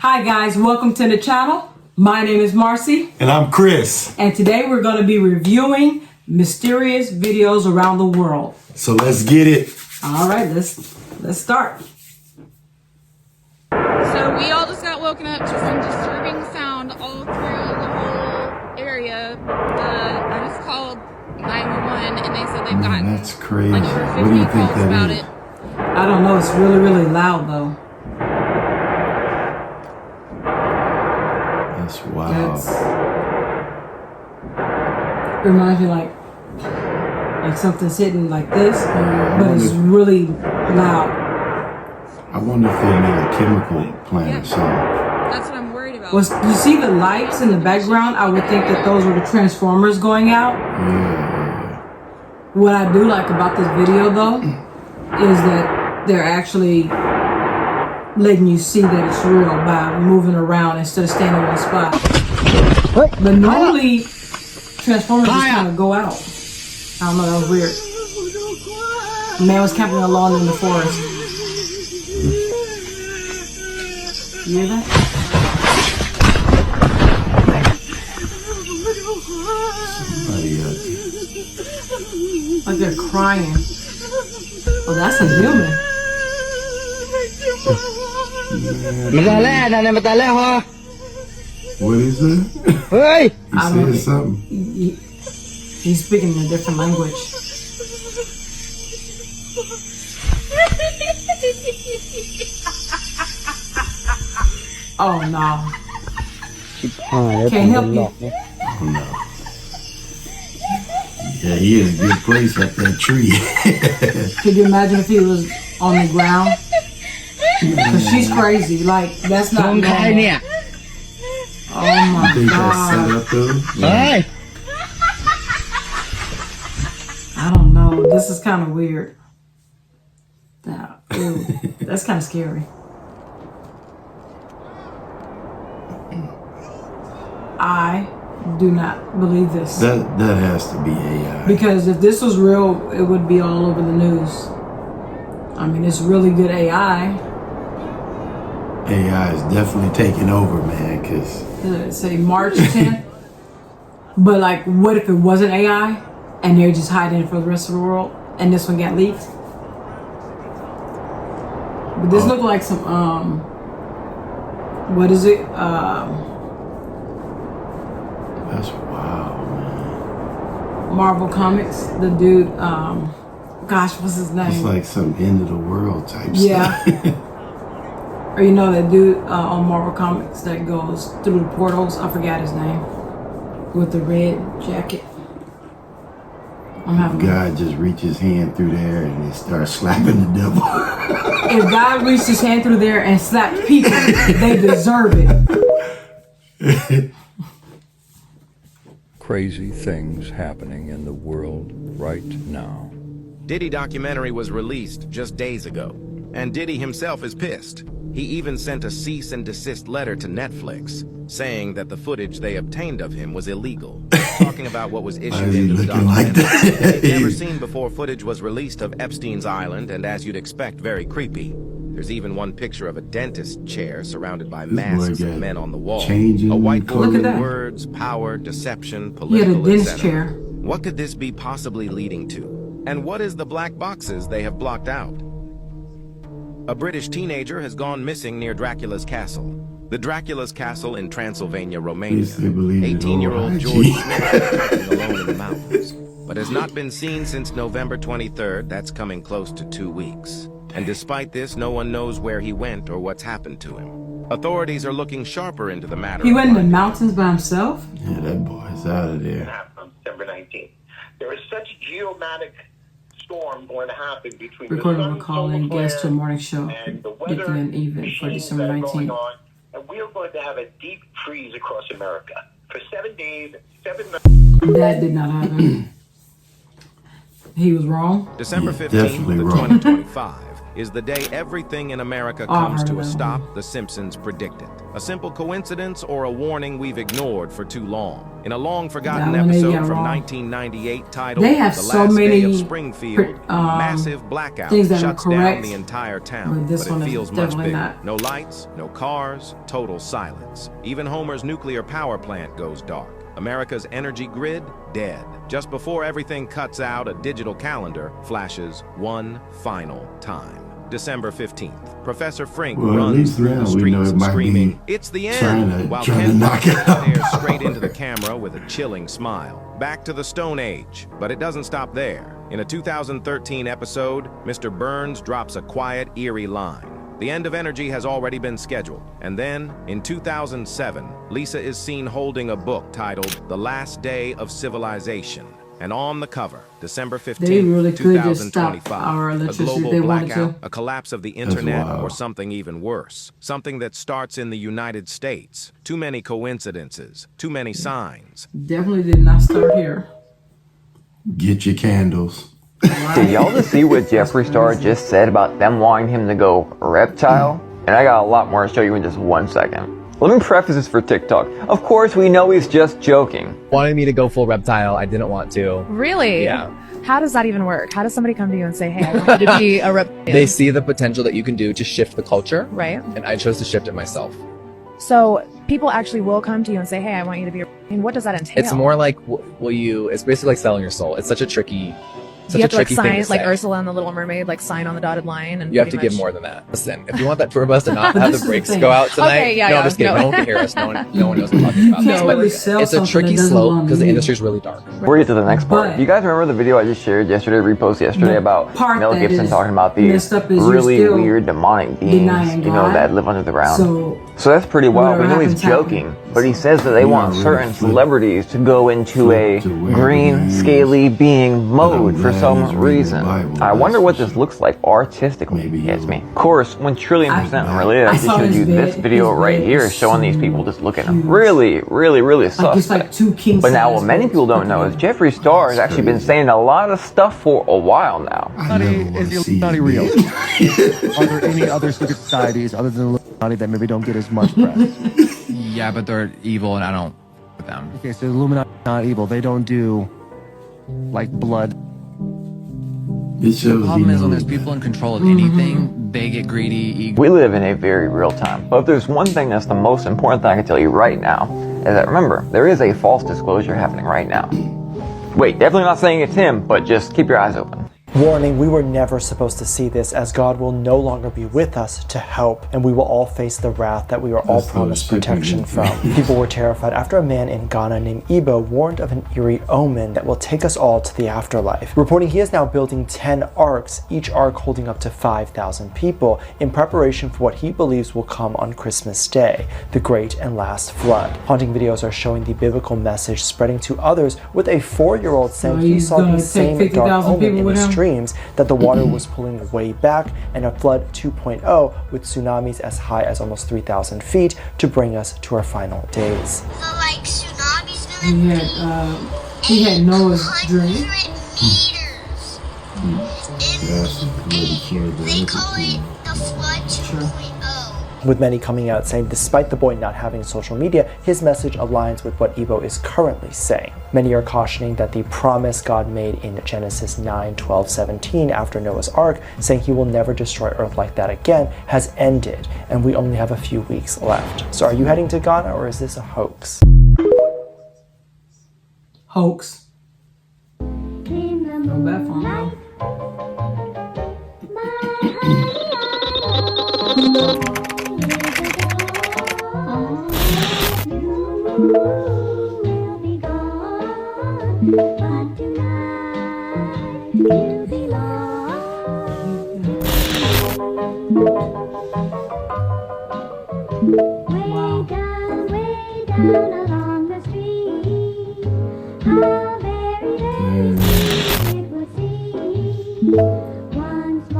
Hi guys, welcome to the channel. My name is Marcy. And I'm Chris. And today we're going to be reviewing mysterious videos around the world. So let's get it. All right, let's start. So we all just got woken up to some disturbing sound all through the whole area. I just called 911 and they said they've gotten that's crazy. like over 50 What do you think calls that about is? it. I don't know, it's really, really loud though. That's wild. Reminds me like something's hitting like this, Yeah, but it's really loud. I wonder if they made a chemical plant or something. That's what I'm worried about. You see the lights in the background? I would think that those were the transformers going out. Yeah. What I do like about this video though is that they're actually letting you see that it's real by moving around instead of standing in one spot. But normally transformers just kind of go out. I don't know, that was weird. The man was camping alone in the forest. You hear that? Somebody Like they're crying. Oh, that's a human. What is that? Hey! He said something. He's speaking in a different language. Oh no. Can't help you. Oh, no. Yeah, he is a good place up that tree. Could you imagine if he was on the ground? Cause she's crazy. Like that's not normal. Oh my I think that's set god. up though. Hey! I don't know. This is kind of weird. Ew, that's kind of scary. I do not believe this. That has to be AI. Because if this was real, it would be all over the news. I mean, it's really good AI. AI is definitely taking over, man, because Say March 10th. But like, what if it wasn't AI and they're just hiding it for the rest of the world and this one got leaked? But this looked like some, what is it? that's wild, man. Marvel Comics. The dude, gosh, what's his name? It's like some end of the world type Yeah. stuff. Or you know that dude on Marvel Comics that goes through the portals? I forgot his name. With the red jacket. I'm having God just reach his hand through there and he starts slapping the devil. If God reached his hand through there and slapped people, they deserve it. Crazy things happening in the world right now. Diddy documentary was released just days ago, and Diddy himself is pissed. He even sent a cease and desist letter to Netflix, saying that the footage they obtained of him was illegal, talking about what was Why issued is he into the looking like documentary. that? They've never seen before footage was released of Epstein's Island, and as you'd expect, very creepy. There's even one picture of a dentist chair surrounded by masks of men on the wall. changing A whiteboard clothes. Look at with that. words, power, deception, He had a political, dentist etc. chair. What could this be possibly leading to? And what is the black boxes they have blocked out? A British teenager has gone missing near Dracula's castle. The Dracula's castle in Transylvania, Romania. Please they believe it 18-year-old all George IG. Smith is walking alone in the mountains, but has not been seen since November 23rd. That's coming close to 2 weeks. And despite this, no one knows where he went or what's happened to him. Authorities are looking sharper into the matter. He of went in the finding mountains by himself? Yeah, that boy's out of there. happen on December 19th. There is such geomatic storm going to happen between Recording the will sun, call in solar guest to a flare, morning show. and the Get weather you an even for machines December that are going 19th. on, and we are going to have a deep freeze across America for 7 days, 7 nights. That did not happen. He was wrong. December Yeah, 15th, definitely wrong. 2025 is the day everything in America Oh, I comes heard to a that. stop, The Simpsons predicted. A simple coincidence or a warning we've ignored for too long? In a long-forgotten That one they episode got from wrong. 1998 titled They have The so Last Day many, of Springfield, massive blackout things that are shuts down correct, the entire town, but this but one it is feels much definitely bigger. not. No lights, no cars, total silence. Even Homer's nuclear power plant goes dark. America's energy grid, dead. Just before everything cuts out, a digital calendar flashes one final time. December 15th. Professor Frink Well, at runs least through the now we know streets it might be screaming, "It's the end!" while trying to Ken knock it out. stares straight into the camera with a chilling smile. Back to the Stone Age, but it doesn't stop there. In a 2013 episode, Mr. Burns drops a quiet, eerie line. The end of energy has already been scheduled. And then, in 2007, Lisa is seen holding a book titled The Last Day of Civilization. And on the cover, December 15th, They really could just stop 2025, our a electricity if global they wanted blackout, to. a collapse of the internet, wild. or something even worse. Something that starts in the United States. Too many coincidences, too many signs. Definitely did not start here. Get your candles. Did y'all just see what Jeffree Star just said about them wanting him to go reptile? And I got a lot more to show you in just 1 second. Let me preface this for TikTok. Of course, we know he's just joking. Wanted me to go full reptile. I didn't want to. Really? Yeah. How does that even work? How does somebody come to you and say, hey, I want you to be a reptilian? They see the potential that you can do to shift the culture. Right. And I chose to shift it myself. So people actually will come to you and say, hey, I want you to be a reptilian. What does that entail? It's more like, it's basically like selling your soul. It's such a tricky you have to like thing sign, to like say. Ursula and the Little Mermaid, like sign on the dotted line. And You have to pretty give much- more than that. Listen, if you want that tour bus to not But have this the is the brakes thing. go out tonight, Okay, yeah, no, yeah, I'm just kidding. no. No one can hear us. No one knows what I'm talking about. Can't really sell It's a something tricky that doesn't slope belong because to the you. industry's really dark. Before we get to the next part, But- you guys remember the video I just shared yesterday, reposted yesterday The about part Mel that Gibson is talking about these messed up is you're really still weird demonic beings, denying you know, God. that live under the ground. So that's pretty wild. We whatever know he's happens, joking, happens. but he says that they Yeah, want really certain flip- celebrities to go into a flip to wherever green, he is. scaly being mode I'm for glad some he's reading the reason. Bible, I wonder that's what for this sure. looks like artistically. Maybe Yes, you'll- me. Of course, when trillion% related, I I just saw showed his you this bed. video His right bed here is showing these so people just looking huge. really, really, really like it's suspect. like two king But now size what many beds people don't put know is together. Jeffree Star has actually been saying a lot of stuff for a while now. I never want to see Illuminati you real? dead. Are there any other secret societies other than the Illuminati that maybe don't get as much press? Yeah, but they're evil and I don't with them. Okay, so the Illuminati are not evil. They don't do like blood. It shows The problem he is when knows there's people in better. control of anything, they get greedy, ego. We live in a very real time. But if there's one thing that's the most important thing I can tell you right now, is that remember, there is a false disclosure happening right now. Wait, definitely not saying it's him, but just keep your eyes open. Warning, we were never supposed to see this, as God will no longer be with us to help, and we will all face the wrath that we were all That's promised the protection shipping. from. People were terrified after a man in Ghana named Ibo warned of an eerie omen that will take us all to the afterlife, reporting he is now building 10 arks, each ark holding up to 5,000 people, in preparation for what he believes will come on Christmas Day, the great and last flood. Haunting videos are showing the biblical message spreading to others, with a 4-year-old saying he he's saw gonna the take same 50,000 dark omen people in with his him? dreams, that the water was pulling way back, and a flood 2.0 with tsunamis as high as almost 3,000 feet to bring us to our final days. So like tsunamis gonna He had Noah's dream. meters. That's the committee flood. They call it the flood 2.0. With many coming out saying despite the boy not having social media, his message aligns with what Ibo is currently saying. Many are cautioning that the promise God made in Genesis 9:12-17 after Noah's Ark, saying he will never destroy Earth like that again, has ended, and we only have a few weeks left. So are you heading to Ghana, or is this a hoax? Hoax. No bad for him, though.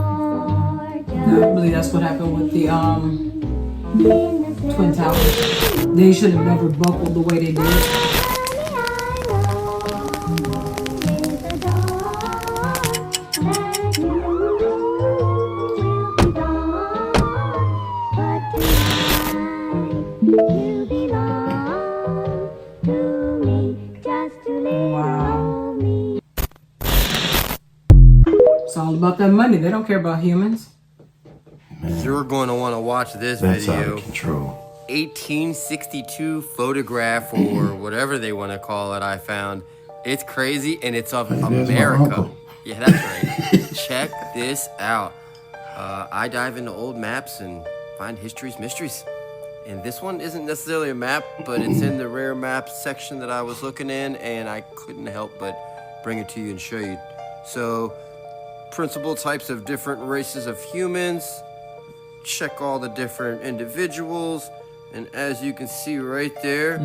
I believe that's what happened with the Twin Towers. They should have never buckled the way they did. money. They don't care about humans. You're going to want to watch this That's out video. of control. 1862 photograph or whatever they want to call it. I found it's crazy and it's of There's my America. uncle. Yeah, that's right. Check this out. I dive into old maps and find history's mysteries. And this one isn't necessarily a map, but it's in the rare maps section that I was looking in, and I couldn't help but bring it to you and show you. So, principal types of different races of humans. Check all the different individuals. And as you can see right there,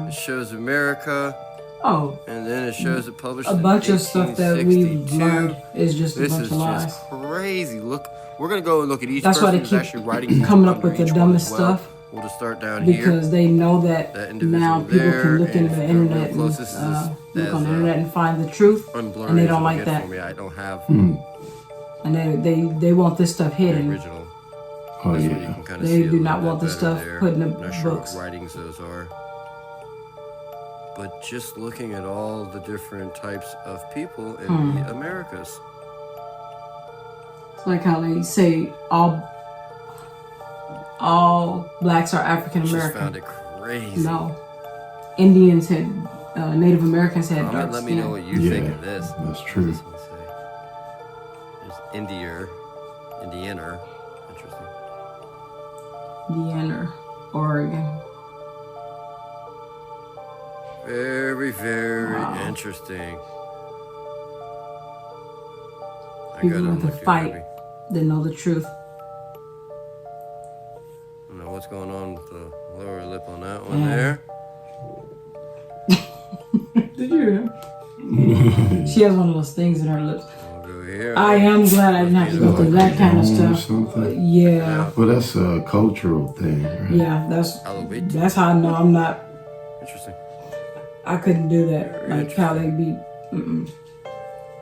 it shows America. Oh. And then it shows it published A bunch of stuff that we've 1862. learned is just a This bunch is of lies. just crazy. Look, we're gonna go and look at each That's why person they who's keep actually writing coming up under with the each one dumbest as well. stuff. We'll just start down here. Because they know that That individual now people there, can look and in if the you go real internet close, and this is look on the as, internet and find the truth, unblurry and they as don't it'll like get that. for me. I don't have And they want this stuff the hidden. original. Oh, This one yeah. you can kinda They see a do little not bit want this better stuff there. put in the I'm not sure books. what writings those are. But just looking at all the different types of people in the Americas. It's like how they say all blacks are African Just American. found it crazy. No, Indians had Native Americans had I'm dark gonna let skin. me know what you think of this. That's true. What does this one say? There's Indianer. Interesting. Indiana, Oregon. Very, very interesting. I People gotta want to look, fight. Abby. They know the truth. I don't know what's going on with the lower lip on that one Yeah. there. Did you hear him? She has one of those things in her lips. I'll go here. I am glad I didn't have to go through that kind of Or stuff. something. Yeah, Well, that's a cultural thing, right? yeah, that's how I know I'm not. Interesting. I couldn't do that. Like how they be.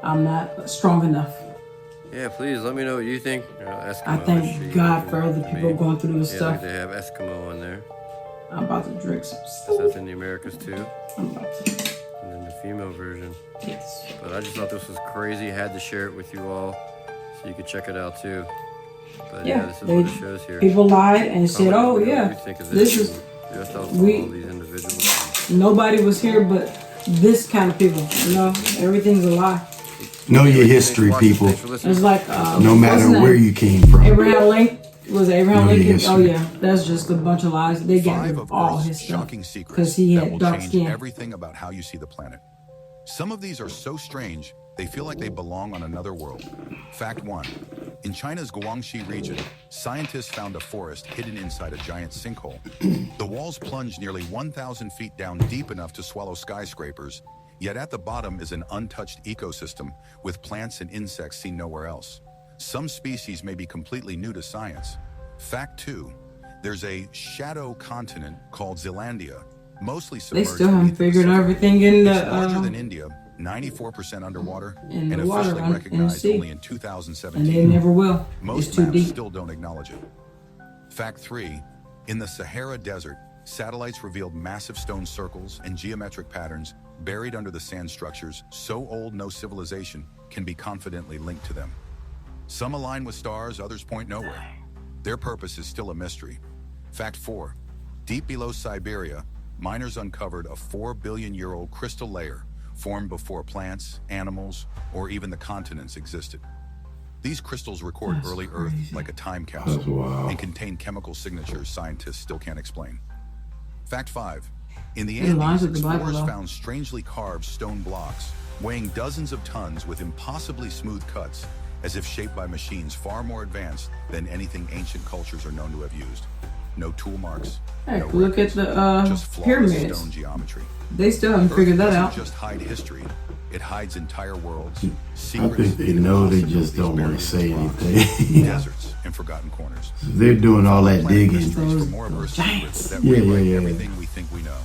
I'm not strong enough. Yeah, please let me know what you think. Eskimo, I thank God for other people going through this yeah, stuff. They have Eskimo on there. I'm about to drink some So that's in the Americas too. I'm about to. And then the female version. Yes. But I just thought this was crazy. Had to share it with you all so you could check it out too. But yeah, this is what it shows here. People lied and said, Comment "Oh what yeah, you think of this this is and just off we- all these individuals. nobody was here but this kind of people." You know, everything's a lie. Know your history, people. It's like No matter where you came from. Abraham Lincoln was it Abraham Know your Lincoln? Oh history. yeah, that's just a bunch of lies. They got rid of all his stuff because he that had will dark change skin. everything about how you see the planet. Some of these are so strange, they feel like they belong on another world. Fact 1. In China's Guangxi region, scientists found a forest hidden inside a giant sinkhole. The walls plunge nearly 1,000 feet down deep enough to swallow skyscrapers, yet at the bottom is an untouched ecosystem with plants and insects seen nowhere else. Some species may be completely new to science. Fact 2. There's a shadow continent called Zealandia, mostly They submerged still haven't beneath the figured Pacific. everything in It's larger than the India, 94% underwater, in and the water officially in the recognized sea. only in and 2017. they never will. Most It's too maps deep. still don't acknowledge it. Fact 3. In the Sahara Desert, satellites revealed massive stone circles and geometric patterns buried under the sand structures so old no civilization can be confidently linked to them. Some align with stars, others point nowhere. Their purpose is still a mystery. Fact 4. Deep below Siberia, miners uncovered a 4 billion-year-old crystal layer formed before plants, animals, or even the continents existed. These crystals record early Earth like a time capsule That's wild. and contain chemical signatures scientists still can't explain. Fact 5. In the It aligns Andes, with the Bible, explorers though. found strangely carved stone blocks, weighing dozens of tons with impossibly smooth cuts, as if shaped by machines far more advanced than anything ancient cultures are known to have used. No tool marks, Hey, no look at records, the just flawless pyramids. stone geometry. They still haven't Earth figured that doesn't out. just hide history, it hides entire worlds. I Secrets think they and know, they just possibilities don't want buried to say in rocks, anything. deserts, and forgotten corners. They're doing all that Planet digging. mysteries for more of Earth's secrets that Yeah, rewrite yeah, yeah. everything we think we know.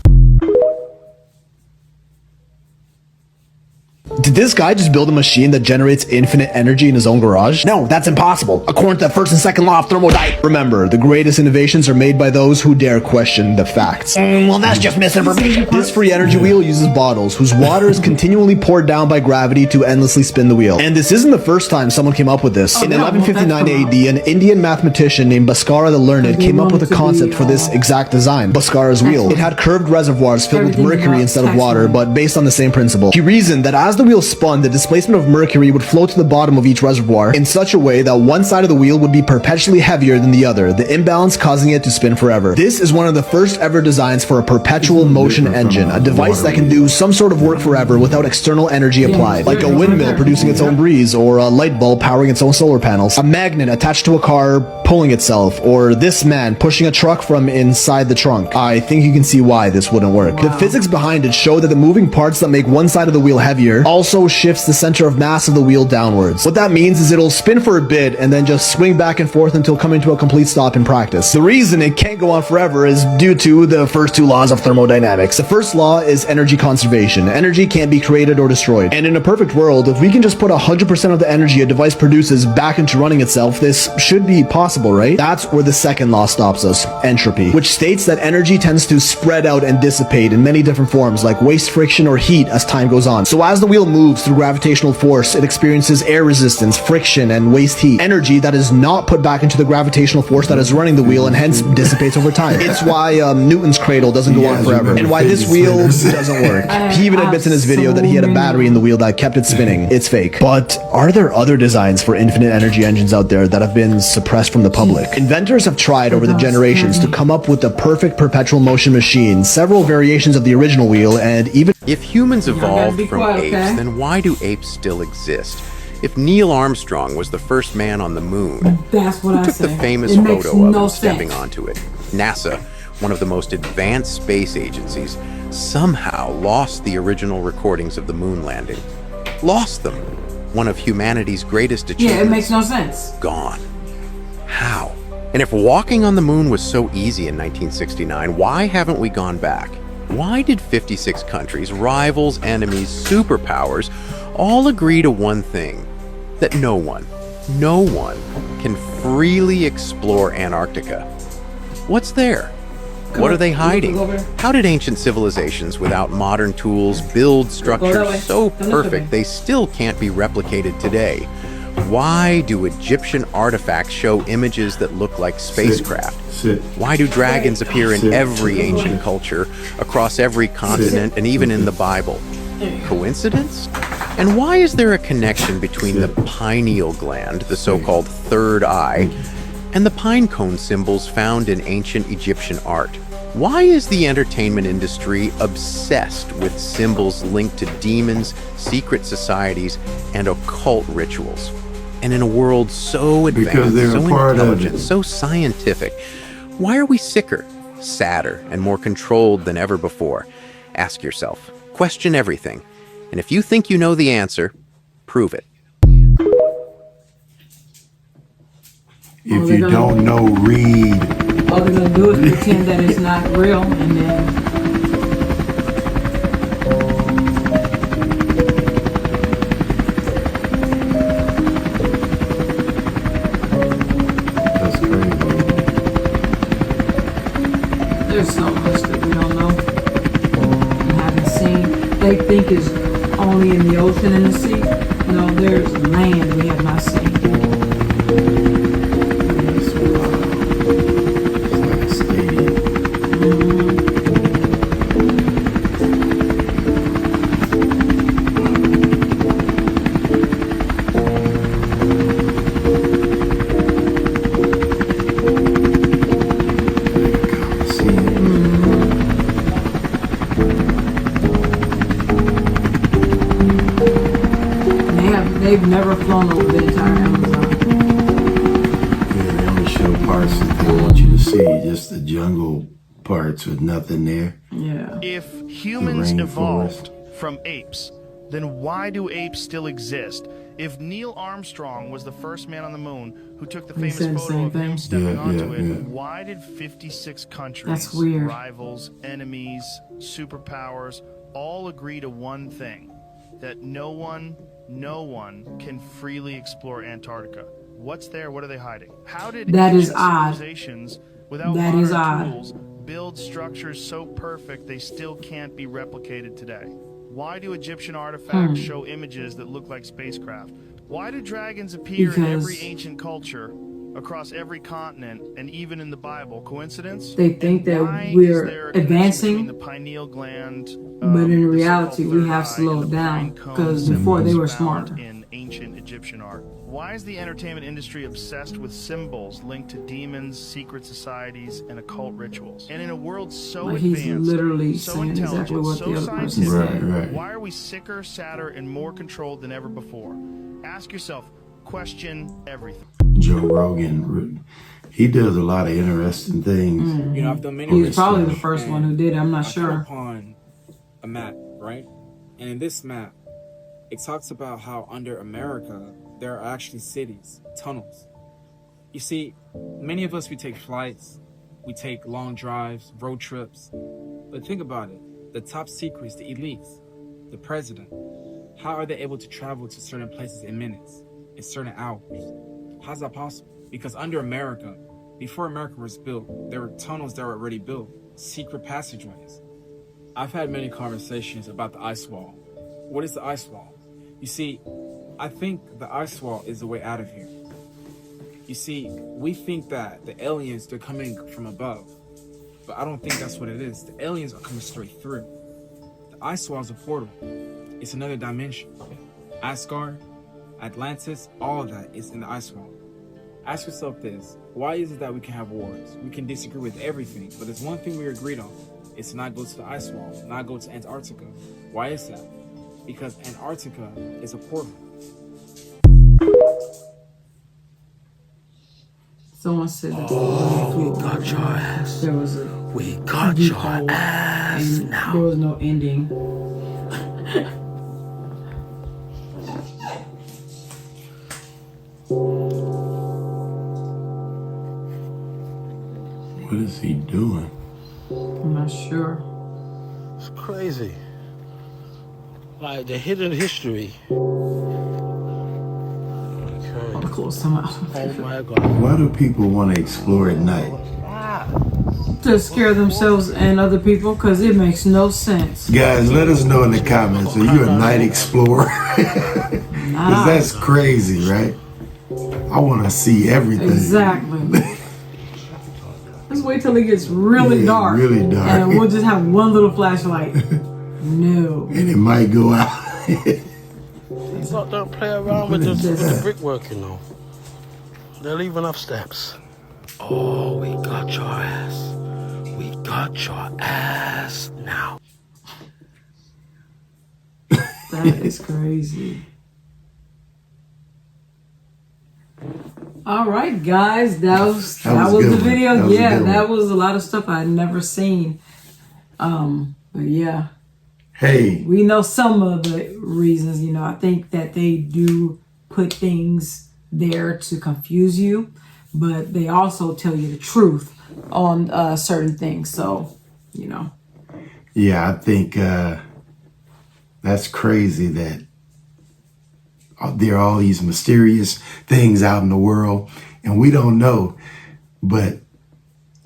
Did this guy just build a machine that generates infinite energy in his own garage? No, that's impossible, according to the first and second law of thermodynamics. Remember, the greatest innovations are made by those who dare question the facts. Well, that's just misinformation. This free energy wheel uses bottles whose water is continually poured down by gravity to endlessly spin the wheel. And this isn't the first time someone came up with this. In 1159 AD, an Indian mathematician named Bhaskara the Learned came up with a concept for this exact design, Bhaskara's wheel. It had curved reservoirs filled with mercury instead of water, but based on the same principle. He reasoned that as the wheel spun, the displacement of mercury would flow to the bottom of each reservoir in such a way that one side of the wheel would be perpetually heavier than the other, the imbalance causing it to spin forever. This is one of the first ever designs for a perpetual motion engine, a device that can do some sort of work forever without external energy applied, like a windmill producing its own breeze, or a light bulb powering its own solar panels, a magnet attached to a car pulling itself, or this man pushing a truck from inside the trunk. I think you can see why this wouldn't work. The physics behind it show that the moving parts that make one side of the wheel heavier also shifts the center of mass of the wheel downwards. What that means is it'll spin for a bit and then just swing back and forth until coming to a complete stop in practice. The reason it can't go on forever is due to the first two laws of thermodynamics. The first law is energy conservation. Energy can't be created or destroyed. And in a perfect world, if we can just put 100% of the energy a device produces back into running itself, this should be possible, right? That's where the second law stops us, entropy, which states that energy tends to spread out and dissipate in many different forms, like waste, friction, or heat as time goes on. So as the wheel moves through gravitational force, it experiences air resistance, friction, and waste heat. Energy that is not put back into the gravitational force that is running the wheel and hence dissipates over time. It's why Newton's cradle doesn't go on forever, and why this wheel doesn't work. He even admits in his video that he had a battery in the wheel that kept it spinning. It's fake. But are there other designs for infinite energy engines out there that have been suppressed from the public? Inventors have tried over the generations to come up with the perfect perpetual motion machine, several variations of the original wheel, and even... If humans evolved from apes, then why do apes still exist? If Neil Armstrong was the first man on the moon, who took the famous photo of him stepping onto it? NASA, one of the most advanced space agencies, somehow lost the original recordings of the moon landing. Lost them. One of humanity's greatest achievements. Yeah, it makes no sense. Gone. How? And if walking on the moon was so easy in 1969, why haven't we gone back? Why did 56 countries, rivals, enemies, superpowers, all agree to one thing? That no one can freely explore Antarctica. What's there? What are they hiding? How did ancient civilizations without modern tools build structures so perfect they still can't be replicated today? Why do Egyptian artifacts show images that look like spacecraft? Why do dragons appear in every ancient culture, across every continent, and even in the Bible? Coincidence? And why is there a connection between the pineal gland, the so-called third eye, and the pine cone symbols found in ancient Egyptian art? Why is the entertainment industry obsessed with symbols linked to demons, secret societies, and occult rituals? And in a world so advanced, so intelligent, so scientific, why are we sicker, sadder, and more controlled than ever before? Ask yourself. Question everything. And if you think you know the answer, prove it. If you don't know, read. All they're gonna do is pretend that it's not real, and then That's crazy. there's so much that we don't know and haven't seen. They think is only in the ocean and the sea. No, there's land we have not seen. They've never flown over the entire Amazon. Yeah, they only show parts that they want you to see, just the jungle parts with nothing there. Yeah. If humans evolved from apes, then why do apes still exist? If Neil Armstrong was the first man on the moon who took the famous photo of him stepping onto it, why did 56 countries, rivals, enemies, superpowers all agree to one thing? that no one can freely explore Antarctica. What's there? What are they hiding? How did That is ancient odd. civilizations without That modern is odd. tools build structures so perfect they still can't be replicated today? Why do Egyptian artifacts show images that look like spacecraft? Why do dragons appear in every Because ancient culture across every continent and even in the Bible? Coincidence? they think that Why is we're there a connection advancing, between the pineal gland, but in the reality, so-called we have third eye, and slowed the down pine cone because before they were symbols found smarter. in ancient Egyptian art? Why is the entertainment industry obsessed with symbols linked to demons, secret societies, and occult rituals? And in a world so Like he's advanced, literally so saying exactly intelligent, what so the other person scientific, said. Right. why are we sicker, sadder, and more controlled than ever before? Ask yourself, question everything. Joe Rogan, he does a lot of interesting things. You know, I've done many He was research, probably the first one who did it. I'm not I sure. come upon a map, right? And in this map, it talks about how under America, there are actually cities, tunnels. You see, many of us, we take flights, we take long drives, road trips. But think about it. The top secrets, the elites, the president, how are they able to travel to certain places in minutes, in certain hours? How's that possible? Because under America, before America was built, there were tunnels that were already built, secret passageways. I've had many conversations about the ice wall. What is the ice wall? You see, I think the ice wall is the way out of here. You see, we think that the aliens, they're coming from above, but I don't think that's what it is. The aliens are coming straight through. The ice wall is a portal. It's another dimension. Asgard, Atlantis, all of that is in the ice wall. Ask yourself this, why is it that we can have wars? We can disagree with everything, but there's one thing we agreed on. It's to not go to the ice wall, not go to Antarctica. Why is that? Because Antarctica is a portal. Someone said that we got your ass. There was a we got your ass now. There was no ending. What is he doing? I'm not sure. It's crazy. Like the hidden history. I'll close them out. Oh my God. Why do people want to explore at night? To scare themselves and other people, because it makes no sense. Guys, let us know in the comments. Are you a night explorer? Because that's crazy, right? I want to see everything. Exactly. Let's wait till it gets really dark. Really dark. And we'll just have one little flashlight. No. And it might go out. Don't play around with the brickwork, you know. They're leaving off steps. Oh, we got your ass. We got your ass now. That is crazy. All right, guys, that was the video. That was a lot of stuff I had never seen. But yeah. Hey. We know some of the reasons, you know. I think that they do put things there to confuse you, but they also tell you the truth on certain things. So, you know. Yeah, I think that's crazy that there are all these mysterious things out in the world and we don't know. But,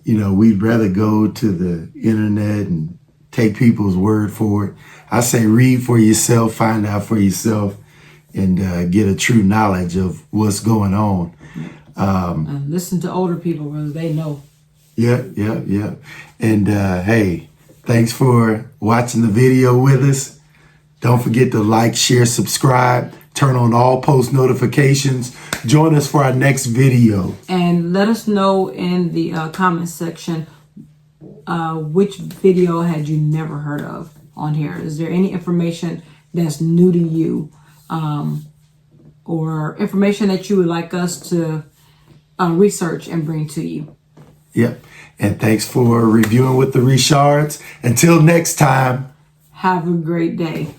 you know, we'd rather go to the internet and take people's word for it. I say read for yourself, find out for yourself, and get a true knowledge of what's going on. And listen to older people because they know. Yeah. And hey, thanks for watching the video with us. Don't forget to like, share, subscribe, turn on all post notifications. Join us for our next video. And let us know in the comment section which video had you never heard of on here. Is there any information that's new to you, or information that you would like us to research and bring to you? Yep. And thanks for reviewing with the Richards. Until next time. Have a great day.